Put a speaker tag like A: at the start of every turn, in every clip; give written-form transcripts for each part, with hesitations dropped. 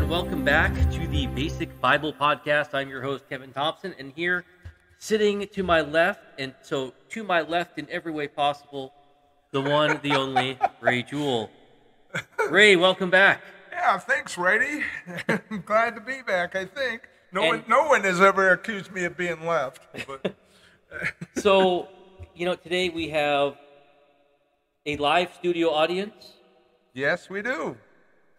A: welcome back to the Basic Bible Podcast. I'm your host, Kevin Thompson, and here, sitting to my left, and so to my left in every way possible, the one, the only, Ray Jewell. Ray, welcome back.
B: Yeah, thanks, Righty. I'm glad to be back, I think. No one has ever accused me of being left. But
A: So, today we have a live studio audience.
B: yes, we do.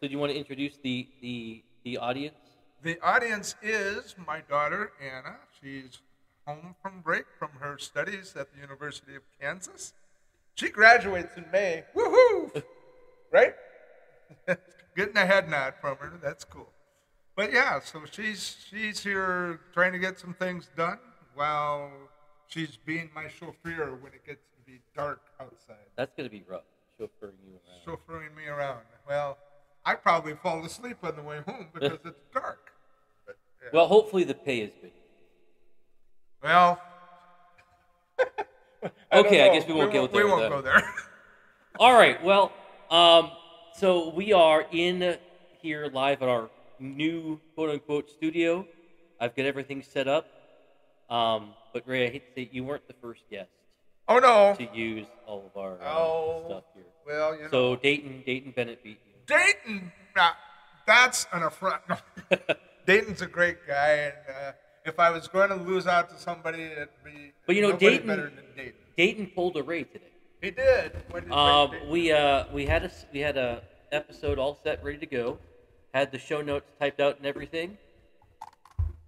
A: So do you want to introduce the audience?
B: The audience is my daughter, Anna. She's home from break from her studies at the University of Kansas. She graduates in May. Woohoo! Right? Getting a head nod from her. That's cool. But yeah, so she's here trying to get some things done while she's being my chauffeur when it gets to be dark outside.
A: That's going to be rough, chauffeuring you around.
B: Chauffeuring me around. Well, I probably fall asleep on the way home because it's dark. But, yeah.
A: Well, hopefully the pay is good.
B: Well,
A: okay, I guess we won't
B: We won't go there.
A: All right, well, so we are in here live at our new quote-unquote studio. I've got everything set up. But Ray, I hate to say you weren't the first guest.
B: Oh, no.
A: To use all of our stuff here.
B: Well,
A: So Dayton Bennett beat you.
B: Dayton, that's an affront. Dayton's a great guy, and if I was going to lose out to somebody, it'd be nobody better than Dayton.
A: Dayton pulled a Ray today.
B: He did. What did
A: we had a episode all set, ready to go. Had the show notes typed out and everything.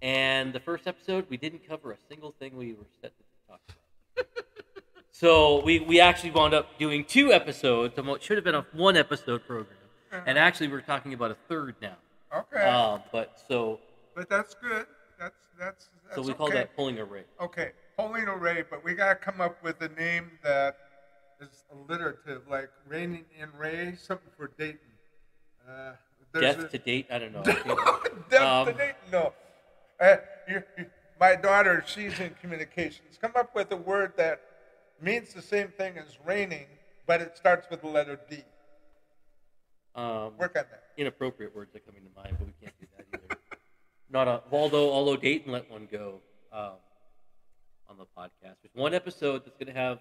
A: And the first episode, we didn't cover a single thing we were set to talk about. So we actually wound up doing 2 episodes on what should have been a 1-episode program. And actually, we're talking about a third now.
B: Okay.
A: But
B: that's good. That's
A: so we call that pulling a Ray.
B: Okay, pulling a Ray, but we gotta come up with a name that is alliterative, like Raining in Ray, something for Dayton.
A: Death to date? I don't know.
B: Death to Dayton? No. My daughter, she's in communications. Come up with a word that means the same thing as raining, but it starts with the letter D. Work on that.
A: Inappropriate words are coming to mind, but we can't do that either. Although Dayton let one go on the podcast. There's one episode that's going to have,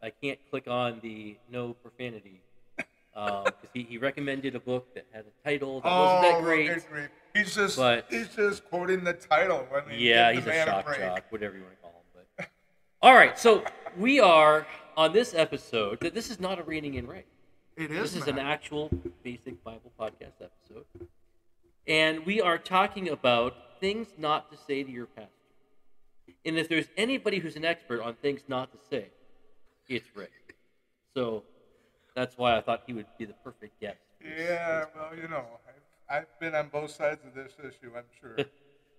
A: I can't click on the no profanity, because he recommended a book that had a title that wasn't that great.
B: Okay, he's just quoting the title. I mean,
A: he's a shock jock, whatever you want to call him. But all right, so we are on this episode. This is not a Reading in Ray. This is an actual Basic Bible Podcast episode. And we are talking about things not to say to your pastor. And if there's anybody who's an expert on things not to say, it's Ray. So that's why I thought he would be the perfect guest.
B: Yeah, well, I've been on both sides of this issue, I'm sure.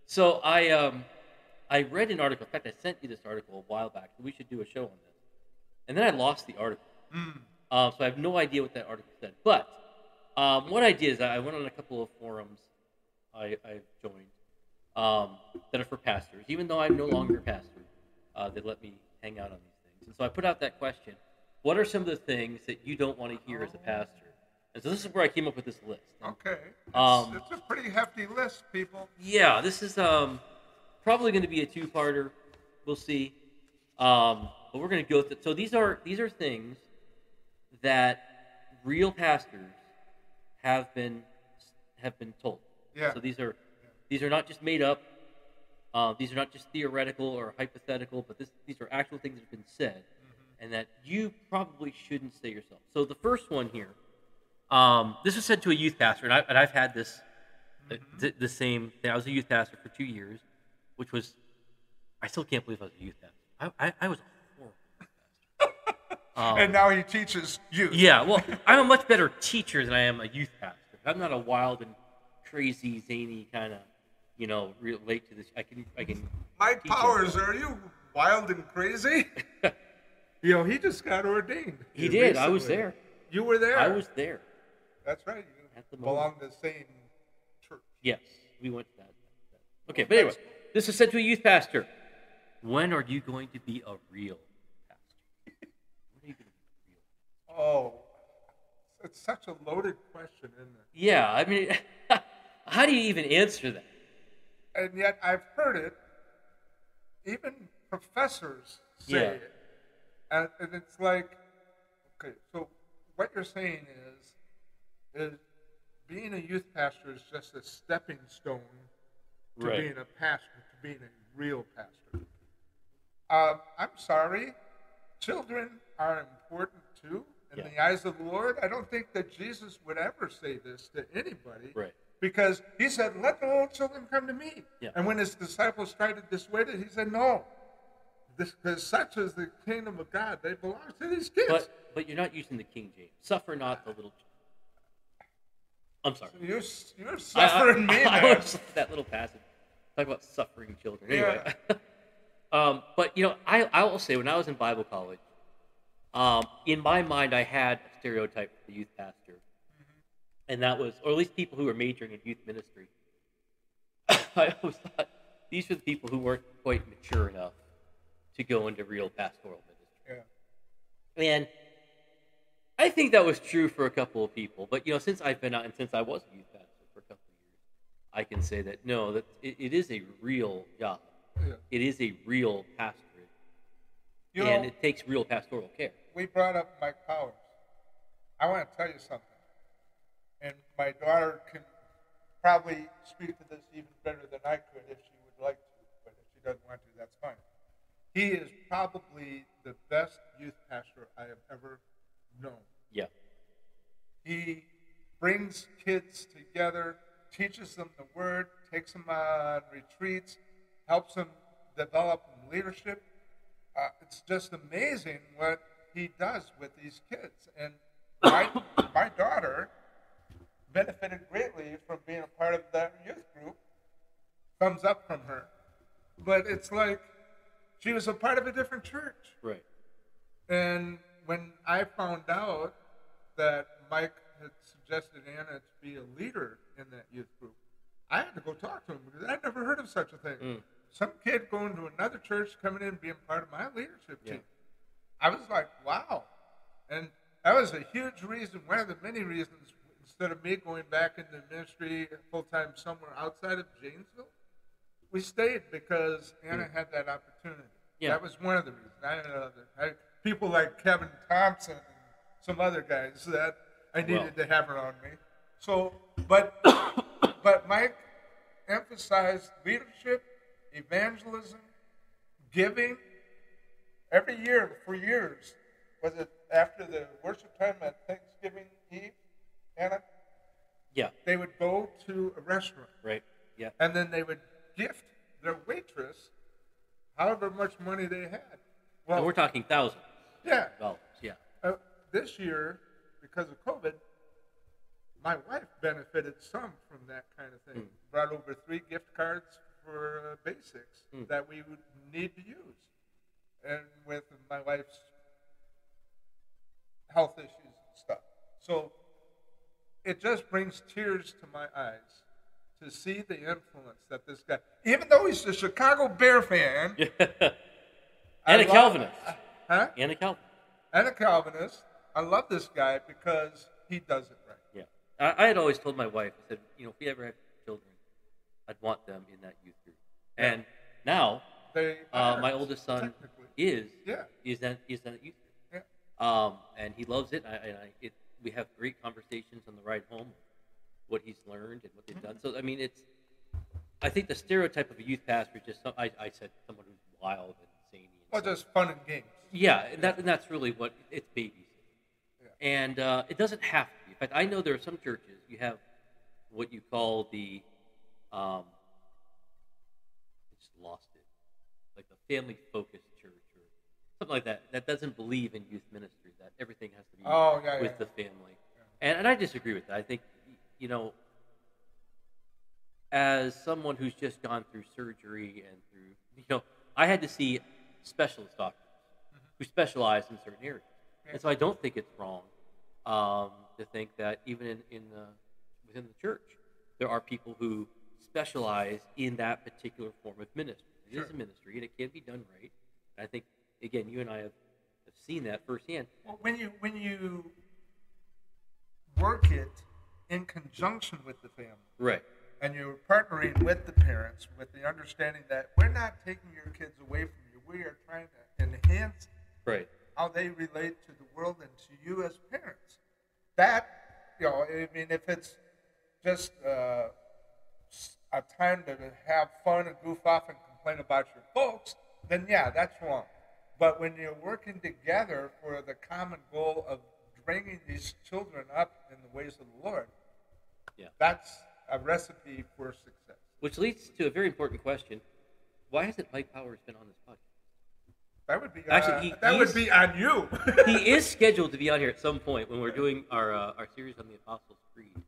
A: So I read an article. In fact, I sent you this article a while back. We should do a show on this. And then I lost the article. So I have no idea what that article said. But what I did is I went on a couple of forums I've joined that are for pastors. Even though I'm no longer a pastor, they let me hang out on these things. And so I put out that question: what are some of the things that you don't want to hear as a pastor? And so this is where I came up with this list.
B: Okay. It's a pretty hefty list, people.
A: Yeah, this is probably going to be a 2-parter. We'll see. But we're going to go through. So these are things that real pastors have been told.
B: Yeah.
A: So these are not just made up. These are not just theoretical or hypothetical, but these are actual things that have been said, and that you probably shouldn't say yourself. So the first one here, this was said to a youth pastor, and I've had this the same thing. I was a youth pastor for 2 years, which was, I still can't believe I was a youth pastor. I was a horrible pastor.
B: And now he teaches youth.
A: Yeah, well, I'm a much better teacher than I am a youth pastor. I'm not a wild and crazy, zany kind of, relate to this. I can.
B: Mike Powers, are you wild and crazy? He just got ordained.
A: He did. Recently. I was there.
B: You were there.
A: I was there.
B: That's right. You belong to the same church.
A: Yes, we went to that. Okay, but anyway, this is said to a youth pastor. When are you going to be a real pastor? When are you going to be real?
B: Oh, it's such a loaded question, isn't it?
A: Yeah, I mean, how do you even answer that?
B: And yet I've heard it. Even professors say
A: Yeah.
B: it. And it's like, okay, so what you're saying is being a youth pastor is just a stepping stone to
A: Right.
B: being a pastor, to being a real pastor. I'm sorry, children are important too in
A: Yeah.
B: the eyes of the Lord. I don't think that Jesus would ever say this to anybody.
A: Right.
B: Because he said, let the little children come to me.
A: Yeah.
B: And when his disciples tried to dissuade it, he said, no. Because such is the kingdom of God. They belong to these kids.
A: But you're not using the King James. Suffer not the little. I'm sorry.
B: So you're suffering me,
A: I
B: man.
A: always like that little passage. Talk about suffering children. Anyway. But I will say when I was in Bible college, in my mind I had a stereotype for the youth pastor, and that was, or at least people who were majoring in youth ministry. I always thought these were the people who weren't quite mature enough to go into real pastoral ministry.
B: Yeah.
A: And I think that was true for a couple of people. But, since I've been out and since I was a youth pastor for a couple of years, I can say that, no, that it is a real job.
B: Yeah.
A: It is a real pastorate.
B: You
A: and
B: know,
A: it takes real pastoral care.
B: we brought up Mike Powers. I want to tell you something. And my daughter can probably speak to this even better than I could if she would like to. But if she doesn't want to, that's fine. He is probably the best youth pastor I have ever known.
A: Yeah.
B: He brings kids together, teaches them the word, takes them on retreats, helps them develop in leadership. It's just amazing what he does with these kids. And my daughter benefited greatly from being a part of that youth group. Thumbs up from her. But it's like she was a part of a different church.
A: Right.
B: And when I found out that Mike had suggested Anna to be a leader in that youth group, I had to go talk to him because I'd never heard of such a thing. Some kid going to another church, coming in and being part of my leadership team. I was like, wow. And that was a huge reason, one of the many reasons, instead of me going back into ministry full-time somewhere outside of Janesville, we stayed because Anna had that opportunity.
A: Yeah.
B: That was one of the reasons. I had other people like Kevin Thompson and some other guys that I needed to have around me. So, but Mike emphasized leadership, evangelism, giving. Every year for years, was it after the worship time at Thanksgiving Eve, Anna?
A: Yeah.
B: They would go to a restaurant.
A: Right. Yeah.
B: And then they would gift their waitress however much money they had. Well,
A: And we're talking thousands
B: yeah.
A: of dollars. Yeah.
B: This year, because of COVID, my wife benefited some from that kind of thing. Brought over 3 gift cards for basics that we would need to use. And with my wife's health issues and stuff. So it just brings tears to my eyes to see the influence that this guy, even though he's a Chicago Bear fan.
A: And a Calvinist.
B: Huh?
A: And a Calvinist.
B: And a Calvinist. I love this guy because he does it right.
A: Yeah. I had always told my wife, I said, if we ever have children, I'd want them in that youth group.
B: Yeah.
A: And now,
B: They
A: my oldest son
B: technically.
A: is
B: Yeah.
A: that youth group.
B: Yeah.
A: And he loves it. We have great conversations on the ride home, what he's learned and what they've done. So, I mean, I think the stereotype of a youth pastor is just, I said, someone who's wild and insane.
B: Well, just fun and games.
A: Yeah, and that's really what, it's babysitting.
B: Yeah.
A: And it doesn't have to be. In fact, I know there are some churches, you have what you call the, I just lost it, like the family-focused church or something like that, that doesn't believe in youth ministry, that everything has to be with the family. Yeah. And I disagree with that. I think, as someone who's just gone through surgery and through, I had to see specialist doctors who specialize in certain areas. Yeah. And so I don't think it's wrong to think that even within the church, there are people who specialize in that particular form of ministry. It is a ministry, and it can be done right. And I think, again, you and I have seen that firsthand.
B: Well, when you work it in conjunction with the family,
A: right,
B: and you're partnering with the parents with the understanding that we're not taking your kids away from you. We are trying to enhance
A: Right.
B: how they relate to the world and to you as parents. That, I mean, if it's just a time to have fun and goof off and complain about your folks, then yeah, that's wrong. But when you're working together for the common goal of bringing these children up in the ways of the Lord,
A: Yeah.
B: that's a recipe for success.
A: Which leads to a very important question: why hasn't Mike Powers been on this podcast?
B: That would be
A: Actually,
B: that would be on you.
A: He is scheduled to be on here at some point when we're doing our series on the Apostles' Creed.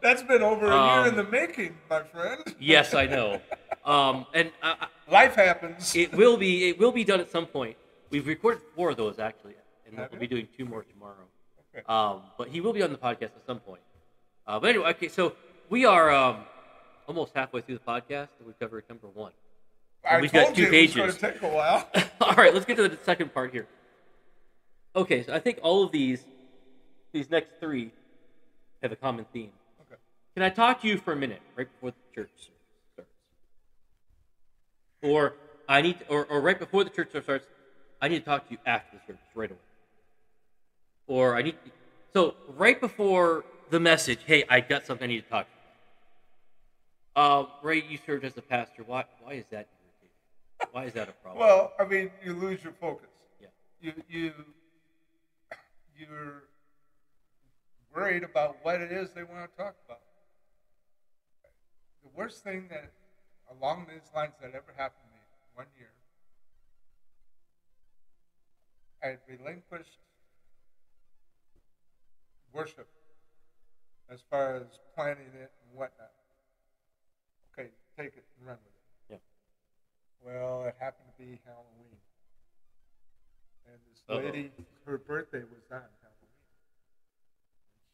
B: That's been over a year in the making, my friend.
A: Yes, I know. And
B: Life happens.
A: It will be done at some point. We've recorded 4 of those actually, and we'll be doing 2 more tomorrow.
B: Okay.
A: But he will be on the podcast at some point. But anyway, okay, so we are almost halfway through the podcast, and we've covered number 1. And we've got 2 pages.
B: It was going to take a while.
A: All right, let's get to the second part here. Okay, so I think all of these next 3 have a common theme.
B: Okay.
A: Can I talk to you for a minute right before the church starts? Or right before the church starts, I need to talk to you after the service right away. Or so right before the message, hey, I got something I need to talk to you about. Ray, you served as a pastor. Why is that irritating? Why is that a problem?
B: Well, I mean, you lose your focus.
A: Yeah.
B: You're worried about what it is they want to talk about. The worst thing that along these lines that ever happened to me, 1 year, I had relinquished worship as far as planning it and whatnot. Okay, take it and run with it.
A: Yeah.
B: Well, it happened to be Halloween. And this lady, her birthday was on Halloween.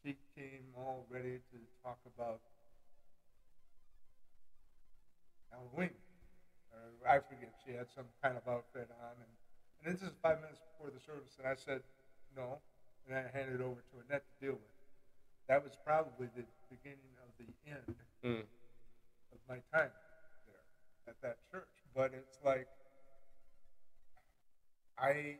B: She came all ready to talk about Halloween. I forget, she had some kind of outfit on. And this is 5 minutes before the service, and I said, no. And I handed it over to Annette to deal with. That was probably the beginning of the end of my time there at that church. But it's like, I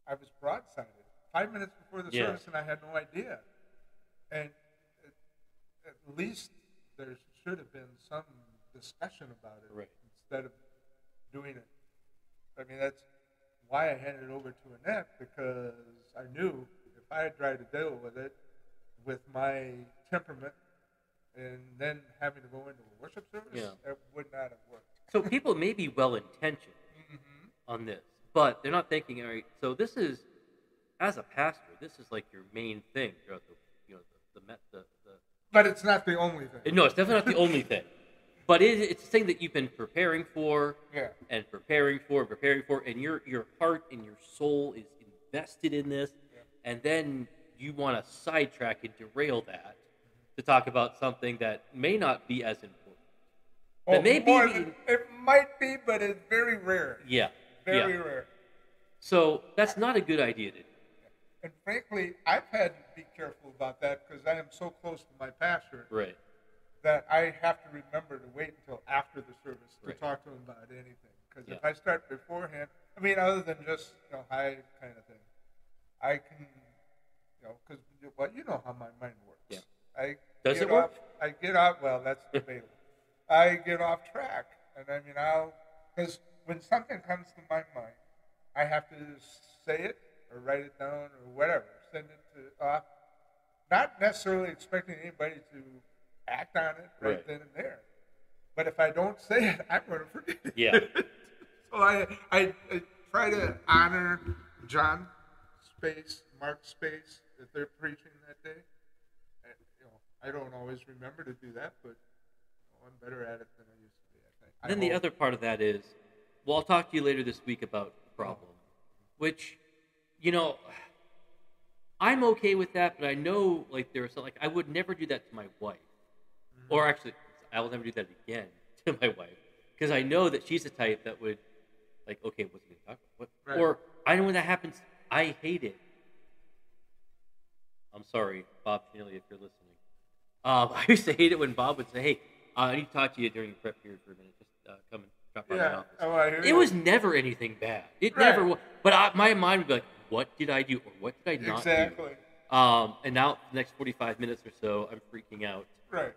B: was broadsided 5 minutes before the service, and I had no idea. And at least there should have been some discussion about it instead of doing it. I mean, that's why I handed it over to Annette, because I knew if I had tried to deal with it with my temperament and then having to go into a worship service, it would not have worked.
A: So people may be well-intentioned on this, but they're not thinking, all right, so this is, as a pastor, this is like your main thing throughout the
B: But it's not the only thing.
A: No, it's definitely not the only thing. But it's a thing that you've been preparing for, and preparing for, and your heart and your soul is invested in this, and then you want to sidetrack and derail that to talk about something that may not be as important.
B: It might be, but it's very rare.
A: Yeah.
B: Very rare.
A: So that's not a good idea to do.
B: And frankly, I've had to be careful about that because I am so close to my pastor.
A: Right.
B: That I have to remember to wait until after the service to talk to him about anything. Because if I start beforehand, I mean, other than just hi kind of thing, I can, because you know how my mind works.
A: Yeah. Does it work?
B: I get off. Well, that's debatable. I get off track, and I mean, because when something comes to my mind, I have to say it or write it down or whatever, send it to not necessarily expecting anybody to act on it right then and there. But if I don't say it, I'm going to forget it.
A: Yeah.
B: So I try to honor John Space, Mark Space, if they're preaching that day. And, I don't always remember to do that, but I'm better at it than I used to be, I think.
A: Then the other part of that is, well, I'll talk to you later this week about the problem, which, I'm okay with that, but I know, there's something, I would never do that to my wife. Or actually, I will never do that again to my wife. Because I know that she's the type that would, okay, what's he going to talk about? What? Or I know when that happens, I hate it. I'm sorry, Bob Chinelli, if you're listening. I used to hate it when Bob would say, "Hey, I need to talk to you during the prep period for a minute. Just come and drop by my office."
B: Oh, I hear
A: It
B: you.
A: was never anything bad. It never was. But my mind would be like, "What did I do, or what did I not do?"
B: Exactly.
A: And now the next 45 minutes or so, I'm freaking out.
B: Right.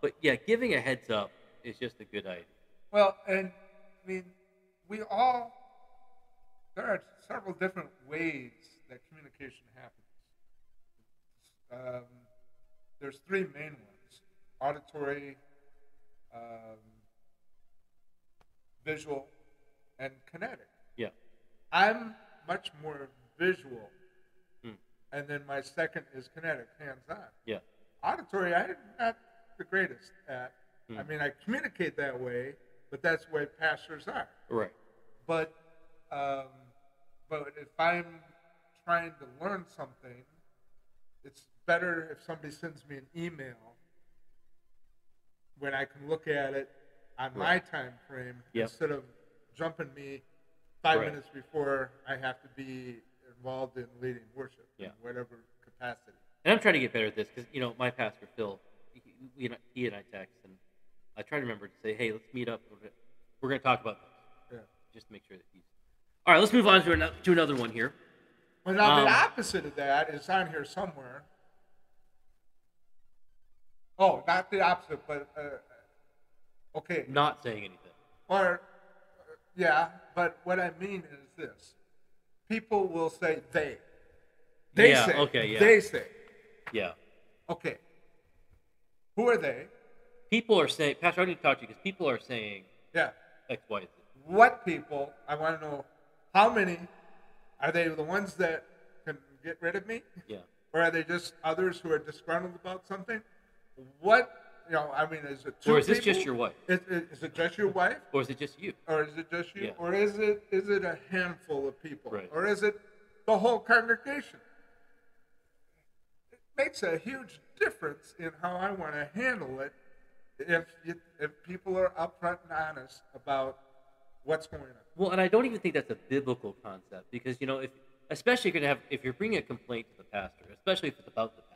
A: But yeah, giving a heads up is just a good idea.
B: Well, and I mean, there are several different ways that communication happens. There's three main ones: auditory, visual, and kinetic.
A: Yeah.
B: I'm much more visual, and then my second is kinetic, hands-on.
A: Yeah.
B: Auditory, I'm not the greatest at. I mean, I communicate that way, but that's the way pastors are.
A: Right.
B: But if I'm trying to learn something, it's better if somebody sends me an email when I can look at it on my time frame instead of jumping me 5 minutes before I have to be involved in leading worship in whatever capacity.
A: And I'm trying to get better at this because, my pastor, Phil, he and I text, and I try to remember to say, "Hey, let's meet up. We're going to talk about this."
B: Yeah.
A: Just to make sure that he's... All right, let's move on to another one here.
B: Well, now, the opposite of that is on here somewhere. Oh, not the opposite, but, okay.
A: Not saying anything.
B: Or, but what I mean is this. People will say they. They say.
A: Okay, yeah.
B: They say.
A: Yeah.
B: Okay. Who are they?
A: People are saying... Pastor, I need to talk to you because people are saying X, Y, Z.
B: What people? I want to know how many. Are they the ones that can get rid of me?
A: Yeah.
B: Or are they just others who are disgruntled about something? What, I mean, is it two
A: Or is this
B: people?
A: just your wife?
B: Is it just your wife?
A: Or is it just you?
B: Or is it just you?
A: Yeah.
B: Or is it a handful of people?
A: Right.
B: Or is it the whole congregation? It makes a huge difference in how I want to handle it if people are upfront and honest about what's going on.
A: Well, and I don't even think that's a biblical concept because, especially if you're bringing a complaint to the pastor, especially if it's about the pastor,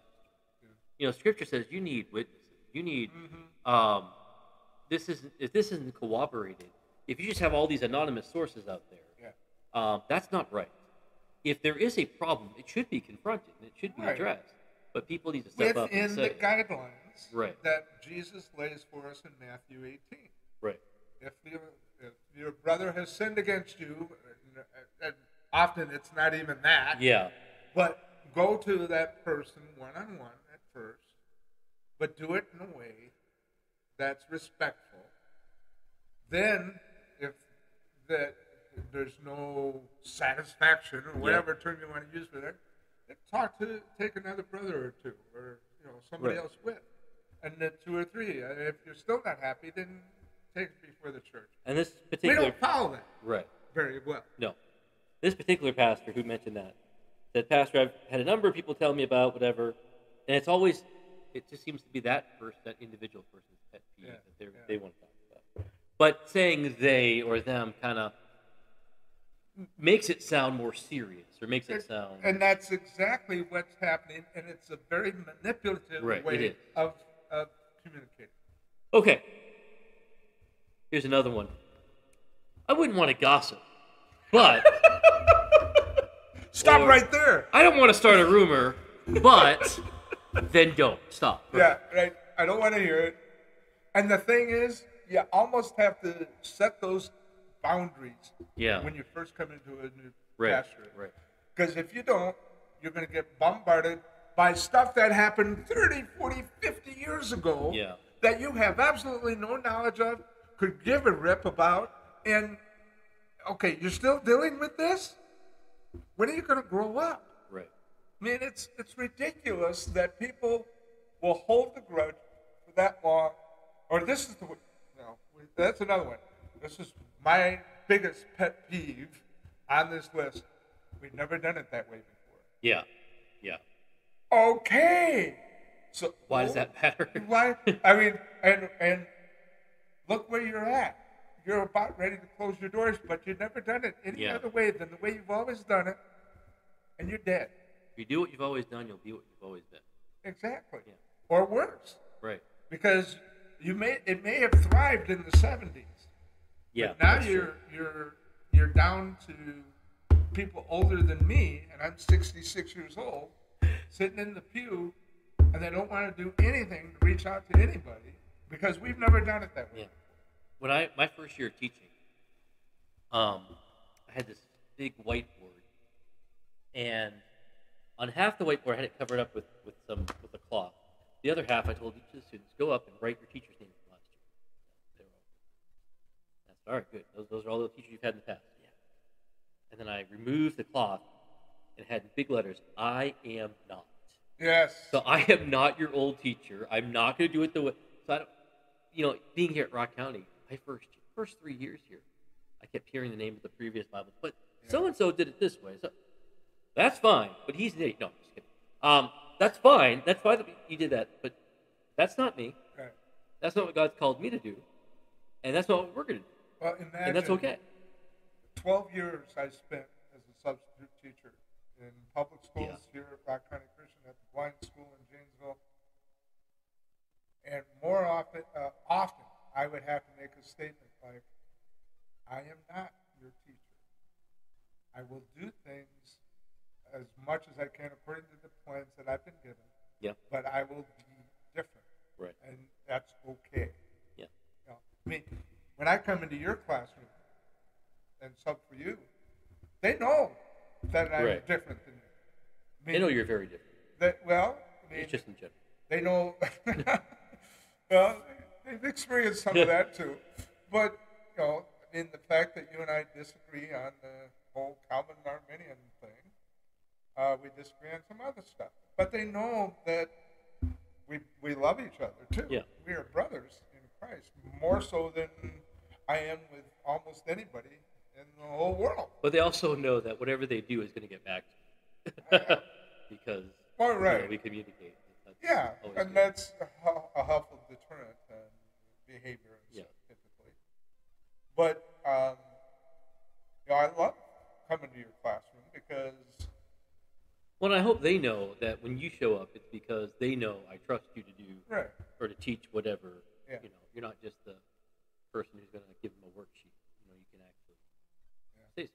A: Scripture says you need witnesses. You need, if this isn't corroborated, if you just have all these anonymous sources out there, that's not right. If there is a problem, it should be confronted and it should be addressed. But people need to step up and say.
B: Within the guidelines that Jesus lays for us in Matthew 18.
A: Right.
B: If your brother has sinned against you, and often it's not even that.
A: Yeah.
B: But go to that person one-on-one at first, but do it in a way that's respectful. Then, if there's no satisfaction or whatever term you want to use for that, take another brother or two, or somebody else with, and then two or three. If you're still not happy, then take it before the church.
A: And this particular...
B: We don't follow that
A: very
B: well.
A: No. This particular pastor who mentioned that said, "Pastor, I've had a number of people tell me about whatever, and it just seems to be that individual person's pet peeve that they want to talk about. But saying they or them kind of makes it sound more serious, or makes it sound...
B: And that's exactly what's happening, and it's a very manipulative way of communicating.
A: Okay. Here's another one. I wouldn't want to gossip, but...
B: Stop right there.
A: I don't want to start a rumor, but then don't. Stop.
B: Yeah, right. I don't want to hear it. And the thing is, you almost have to set those boundaries when you first come into a new pastorate. Right. Because if you don't, you're going to get bombarded by stuff that happened 30, 40, 50 years ago that you have absolutely no knowledge of, could give a rip about, and, okay, you're still dealing with this? When are you going to grow up?
A: Right.
B: I mean, it's ridiculous that people will hold the grudge for that long, or this is the way, that's another one. This is my biggest pet peeve on this list. We've never done it that way before.
A: Yeah. Yeah.
B: Okay. So
A: why does that matter?
B: Why? I mean, and look where you're at. You're about ready to close your doors, but you've never done it any other way than the way you've always done it, and you're dead.
A: If you do what you've always done, you'll be what you've always been.
B: Exactly.
A: Yeah.
B: Or worse.
A: Right.
B: Because it may have thrived in the 70s.
A: Yeah.
B: But now
A: that's true.
B: you're down to people older than me, and I'm 66 years old, sitting in the pew, and they don't want to do anything to reach out to anybody because we've never done it that way.
A: Yeah. When my first year of teaching, I had this big whiteboard, and on half the whiteboard I had it covered up with a cloth. The other half I told each of the students, go up and write your teacher's name from last year. They were all, that's all right, good. Those are all the teachers you've had in the past. Yeah. And then I removed the cloth and it had in big letters, I am not.
B: Yes.
A: So I am not your old teacher. I'm not going to do it the way. So I don't, being here at Rock County, my first 3 years here, I kept hearing the name of the previous Bible, but so and so did it this way. So that's fine, but he's an idiot. No, I'm just kidding. That's fine. That's fine that he did that, but that's not me.
B: Right.
A: That's not what God's called me to do, and that's not what we're going to do.
B: Well, imagine.
A: And that's okay.
B: 12 years I spent as a substitute teacher in public schools here at Rock County Christian, at the blind school in Janesville. And more often I would have to make a statement like, I am not your teacher. I will do things as much as I can according to the plans that I've been given.
A: Yeah.
B: But I will be different.
A: Right.
B: And that's okay.
A: Yeah.
B: I mean, when I come into your classroom and sub for you, they know that I'm different than you. I mean,
A: they know you're very different.
B: It's
A: just in general.
B: They know. Well, they've experienced some of that too. But the fact that you and I disagree on the whole Calvin Arminian thing, we disagree on some other stuff. But they know that we love each other too.
A: Yeah.
B: We are brothers in Christ, more so than I am with almost anybody in the whole world.
A: But they also know that whatever they do is going to get back to them. Because we communicate.
B: And that's a helpful deterrent behavior and stuff, typically. But I love coming to your classroom because.
A: Well, I hope they know that when you show up, it's because they know I trust you to do or to teach whatever.
B: Yeah.
A: You're not just the person who's going to give them a worksheet. You can actually say something.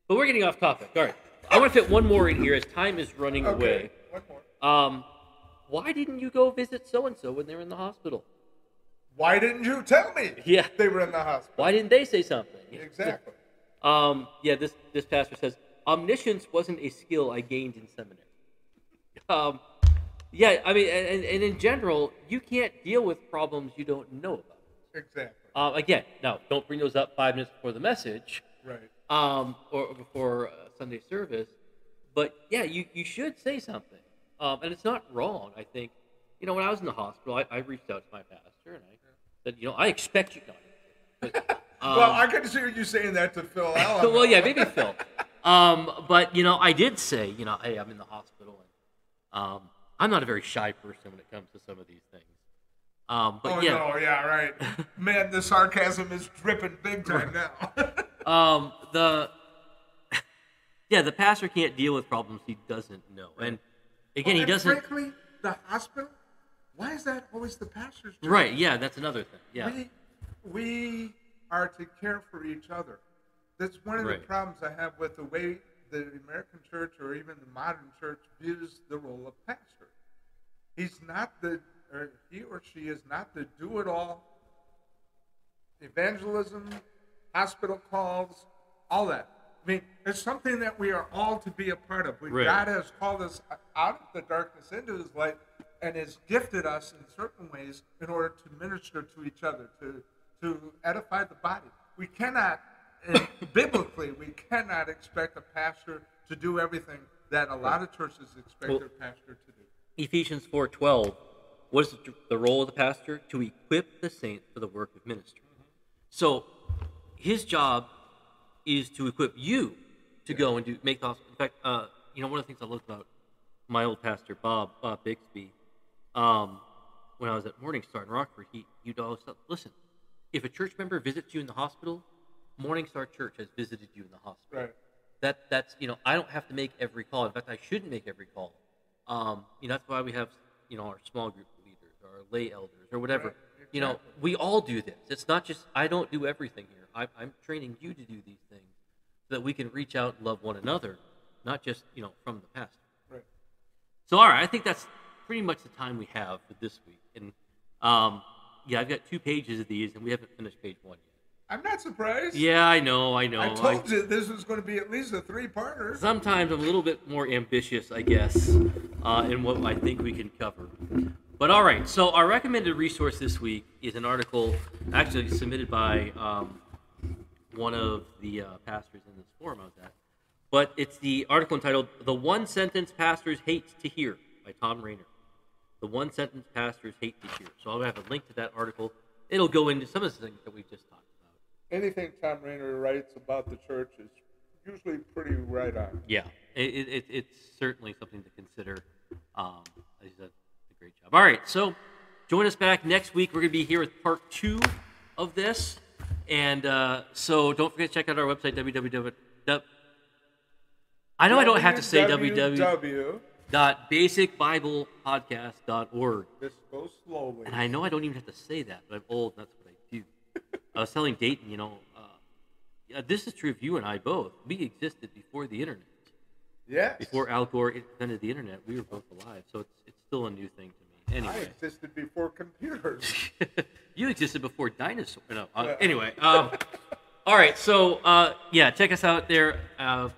A: But we're getting off topic. All right, I want to fit one more in here as time is running away.
B: One more.
A: Why didn't you go visit so and so when they were in the hospital?
B: Why didn't you tell me?
A: Yeah.
B: They were in the hospital.
A: Why didn't they say something?
B: Exactly.
A: This pastor says, omniscience wasn't a skill I gained in seminary. And in general, you can't deal with problems you don't know about.
B: Exactly.
A: Again, now, don't bring those up 5 minutes before the message.
B: Right.
A: Or before Sunday service. But, you should say something. And it's not wrong, I think. When I was in the hospital, I reached out to my pastor, and I said, I expect you... No, but,
B: well, I could see you saying that to Phil Allen.
A: Well, yeah, maybe Phil. But, I did say, hey, I'm in the hospital, and I'm not a very shy person when it comes to some of these things.
B: Right. Man, the sarcasm is dripping big time now.
A: The pastor can't deal with problems he doesn't know. And, again, he doesn't...
B: Frankly, the hospital, why is that always the pastor's job?
A: Right, that's another thing, yeah.
B: We are to care for each other. That's one of the problems I have with the way the American church or even the modern church views the role of pastor. He or she is not the do-it-all. Evangelism, hospital calls, all that. I mean, it's something that we are all to be a part of. God has called us out of the darkness into His light and has gifted us in certain ways in order to minister to each other, to edify the body. We cannot, biblically, we cannot expect a pastor to do everything that a lot of churches expect their pastor to do.
A: Ephesians 4:12, what is the role of the pastor? To equip the saints for the work of ministry. Mm-hmm. So his job is to equip you to go and make the hospital. In fact, one of the things I loved about my old pastor, Bob Bixby, when I was at Morning Star in Rockford, he'd always say, listen, if a church member visits you in the hospital, Morning Star Church has visited you in the hospital.
B: Right.
A: That's I don't have to make every call. In fact, I shouldn't make every call. That's why we have our small group leaders, or our lay elders, or whatever.
B: Right, exactly.
A: We all do this. It's not just I don't do everything here. I'm training you to do these things so that we can reach out and love one another, not just from the past.
B: Right.
A: So all right, I think that's pretty much the time we have for this week. And I've got 2 pages of these, and we haven't finished page 1 yet.
B: I'm not surprised.
A: Yeah, I know.
B: I told you this was going to be at least a 3-parter.
A: Sometimes I'm a little bit more ambitious, I guess, in what I think we can cover. But all right, so our recommended resource this week is an article actually submitted by one of the pastors in this forum I was at. But it's the article entitled "The One Sentence Pastors Hate to Hear" by Thom. The One Sentence Pastors Hate to Hear. So I'll have a link to that article. It'll go into some of the things that we've just talked about.
B: Anything Thom writes about the church is usually pretty right on.
A: Yeah, it's certainly something to consider. He's done a great job. All right, so join us back next week. We're going to be here with part 2 of this. And so don't forget to check out our website, www. I know I don't have to say www.basicbiblepodcast.org.
B: Just go slowly.
A: And I know I don't even have to say that, but I'm old, and that's what I do. I was telling Dayton, this is true of you and I both. We existed before the internet.
B: Yes.
A: Before Al Gore invented the internet, we were both alive, so it's still a new thing to me. Anyway.
B: I existed before computers.
A: You existed before dinosaurs. No, anyway. All right, so check us out there,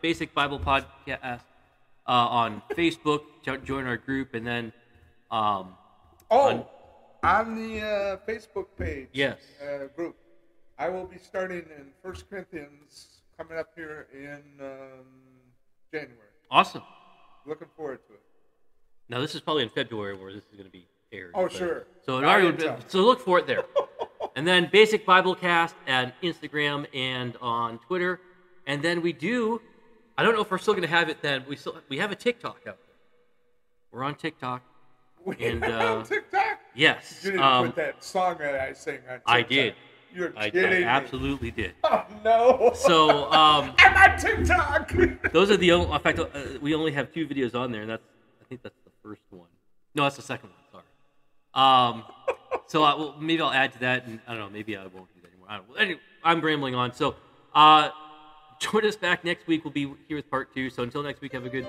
A: Basic Bible Podcast on Facebook. Join our group, and then
B: on the Facebook page.
A: Yes.
B: Group. I will be starting in 1 Corinthians coming up here in January.
A: Awesome.
B: Looking forward to it.
A: Now this is probably in February where this is going to be aired.
B: Oh, sure.
A: So look for it there. And then Basic Biblecast at Instagram and on Twitter. And then we do, I don't know if we're still going to have it then, we have a TikTok out there. We're on TikTok.
B: We're on TikTok?
A: Yes.
B: You didn't put that song that I sang on TikTok.
A: I did.
B: You're kidding me.
A: I absolutely did.
B: Oh, no.
A: So,
B: I'm on TikTok.
A: Those are the only, in fact, we only have 2 videos on there, and I think that's the first one. No, that's the second one, sorry. So maybe I'll add to that, and I don't know, maybe I won't do that anymore. I don't know. Anyway, I'm rambling on. So join us back next week. We'll be here with part 2. So until next week, have a good